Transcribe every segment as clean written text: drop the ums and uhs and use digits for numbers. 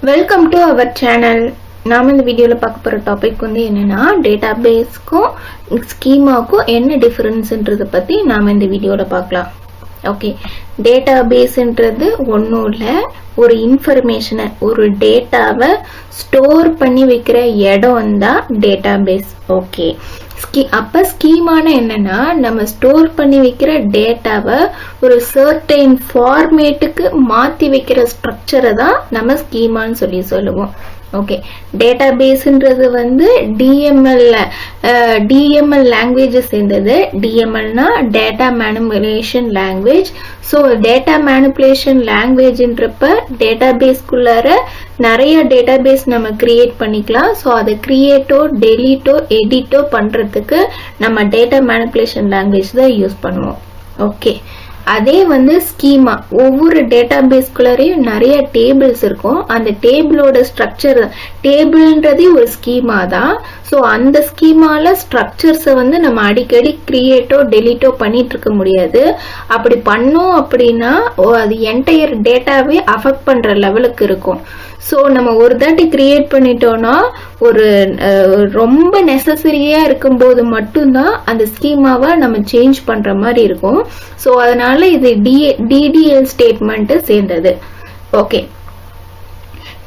Welcome to our channel. நாம இந்த வீடியோல பார்க்க போற டாபிக் வந்து என்னன்னா டேட்டாபேஸ்க்கும் ஸ்கீமாக்கும் என்ன டிஃபரன்ஸ்ன்றத பத்தி நாம இந்த வீடியோல பார்க்கலாம். ஓகே, டேட்டாபேஸ்ன்றது ஒன்றும் இல்லை, ஒரு இன்ஃபர்மேஷனை ஒரு டேட்டாவை ஸ்டோர் பண்ணி வைக்கிற இடம் தான் டேட்டாபேஸ். ஓகே, அப்ப ஸ்கீமான என்னன்னா நம்ம ஸ்டோர் பண்ணி வைக்கிற டேட்டாவை ஒரு சர்டைன் ஃபார்மேட்டுக்கு மாத்தி வைக்கிற ஸ்ட்ரக்சரை தான் நம்ம ஸ்கீமான்னு சொல்லுவோம். ஓகே, டேட்டாபேஸ்ன்றது வந்து டிஎம்எல் லாங்குவேஜ் சேர்ந்தது. டிஎம்எல்னா data manipulation language. So data manipulation லாங்குவேஜ்ன்றப்ப டேட்டாபேஸ்க்குள்ளார நிறைய டேட்டாபேஸ் நம்ம கிரியேட் பண்ணிக்கலாம். ஸோ அதை கிரியேட்டோ டெலீட்டோ எடிட்டோ பண்றதுக்கு நம்ம டேட்டா மேனிபுலேஷன் லாங்குவேஜ் தான் யூஸ் பண்ணுவோம். ஓகே, அதே வந்து ஸ்கீமா, ஒவ்வொரு டேட்டாபேஸ்குள்ளரையும் நிறைய டேபிள்ஸ் இருக்கும். அந்த டேபிளோட ஸ்ட்ரக்சர், டேபிள்ன்றதே ஒரு ஸ்கீமா தான். ஸோ அந்த ஸ்கீமால ஸ்ட்ரக்சர்ஸை வந்து நம்ம அடிக்கடி கிரியேட்டோ டெலீட்டோ பண்ணிட்டு இருக்க முடியாது. அப்படி பண்ணோம் அப்படின்னா அது என்டையர் டேட்டாவே அஃபெக்ட் பண்ற லெவலுக்கு இருக்கும். ஸோ நம்ம ஒரு தாட்டி கிரியேட் பண்ணிட்டோம்னா ஒரு ரொம்ப நெசசரியா இருக்கும்போது மட்டும்தான் அந்த ஸ்கீமாவை நம்ம சேஞ்ச் பண்ற மாதிரி இருக்கும். ஸோ அதனால இது டிடிஎல் ஸ்டேட்மெண்ட் சேர்ந்தது. ஓகே,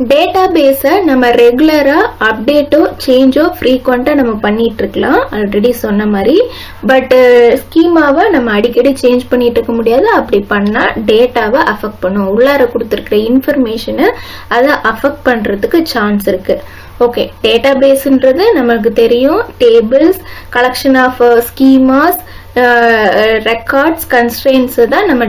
டேட்டாபேஸை நம்ம ரெகுலரா அப்டேட்டோ சேஞ்சோ ஃப்ரீக்வெண்டா நம்ம பண்ணிட்டு இருக்கலாம், ஆல்ரெடி சொன்ன மாதிரி. பட் ஸ்கீமாவை நம்ம அடிக்கடி சேஞ்ச் பண்ணிட்டு இருக்க முடியாது. அப்படி பண்ணா டேட்டாவை அஃபெக்ட் பண்ணும், உள்ளார கொடுத்துருக்கிற இன்ஃபர்மேஷனை அதை அஃபெக்ட் பண்றதுக்கு சான்ஸ் இருக்கு. ஓகே, டேட்டாபேஸ்ன்றது நமக்கு தெரியும், tables, collection of schemas, records, constraints தான் நம்ம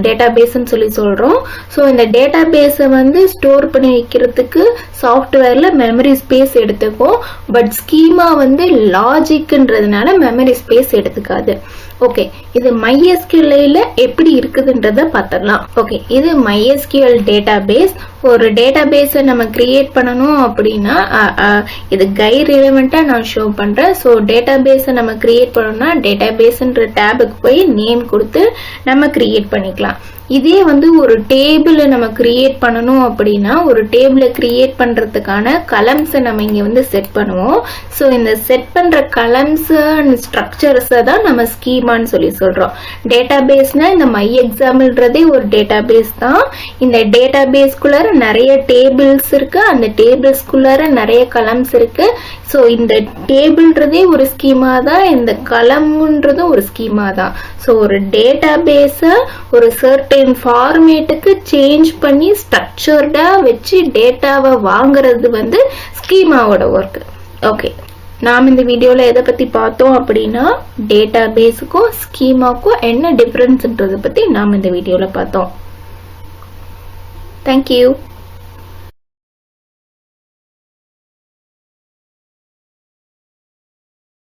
டேட்டாபேஸ்ன்னு சொல்லி சொல்றோம். ஸோ இந்த டேட்டாபேஸை வந்து ஸ்டோர் பண்ணி வைக்கிறதுக்கு சாஃப்ட்வேர்ல மெமரி ஸ்பேஸ் எடுத்துக்கும். பட் ஸ்கீமா வந்து லாஜிக்ன்றதுனால மெமரி ஸ்பேஸ் எடுத்துக்காது. ஓகே, இது MySQL எப்படி இருக்குதுன்றத பார்த்துடலாம். ஓகே, இது MySQL டேட்டாபேஸ். ஒரு டேட்டாபேஸை நம்ம கிரியேட் பண்ணணும் அப்படின்னா இது கைட் ரிலவெண்டா நான் ஷோ பண்றேன். ஸோ டேட்டாபேஸை நம்ம கிரியேட் பண்ணணும்னா டேட்டாபேஸ்ன்ற டேபுக்கு போய் நேம் கொடுத்து நம்ம கிரியேட் பண்ணிக்கலாம். இதே வந்து ஒரு டேபிளை நம்ம கிரியேட் பண்ணணும் அப்படின்னா ஒரு டேபிளை கிரியேட் பண்றதுக்கான கலம்ஸை நம்ம இங்க வந்து செட் பண்ணுவோம். ஸோ இந்த செட் பண்ற கலம்ஸ் அண்ட் ஸ்ட்ரக்சர்ஸை தான் நம்ம ஸ்கீமான்னு சொல்லி சொல்றோம். டேட்டாபேஸ்னா இந்த MyExample-ன்றதே ஒரு டேட்டாபேஸ் தான். இந்த டேட்டாபேஸ்குள்ளார நிறைய டேபிள்ஸ் இருக்கு, அந்த டேபிள்ஸ்குள்ளார நிறைய கலம்ஸ் இருக்கு. ஸோ இந்த டேபிள்ன்றதே ஒரு ஸ்கீமா தான், இந்த கலம்ன்றதும் ஒரு ஸ்கீமா தான். ஸோ ஒரு டேட்டாபேஸை ஒரு சர்டன் ஃபார்மேட்டுக்கு சேஞ்ச் பண்ணி ஸ்ட்ரக்சர்டா வச்சு டேட்டாவை வாங்குறது வந்து ஸ்கீமாவோட ஒர்க். ஓகே, நாம் இந்த வீடியோல எதை பத்தி பார்த்தோம் அப்படின்னா டேட்டாபேஸுக்கும் ஸ்கீமாக்கும் என்ன டிஃபரன்ஸ்ன்றதை பத்தி நாம் இந்த வீடியோல பார்த்தோம். தேங்க்யூ.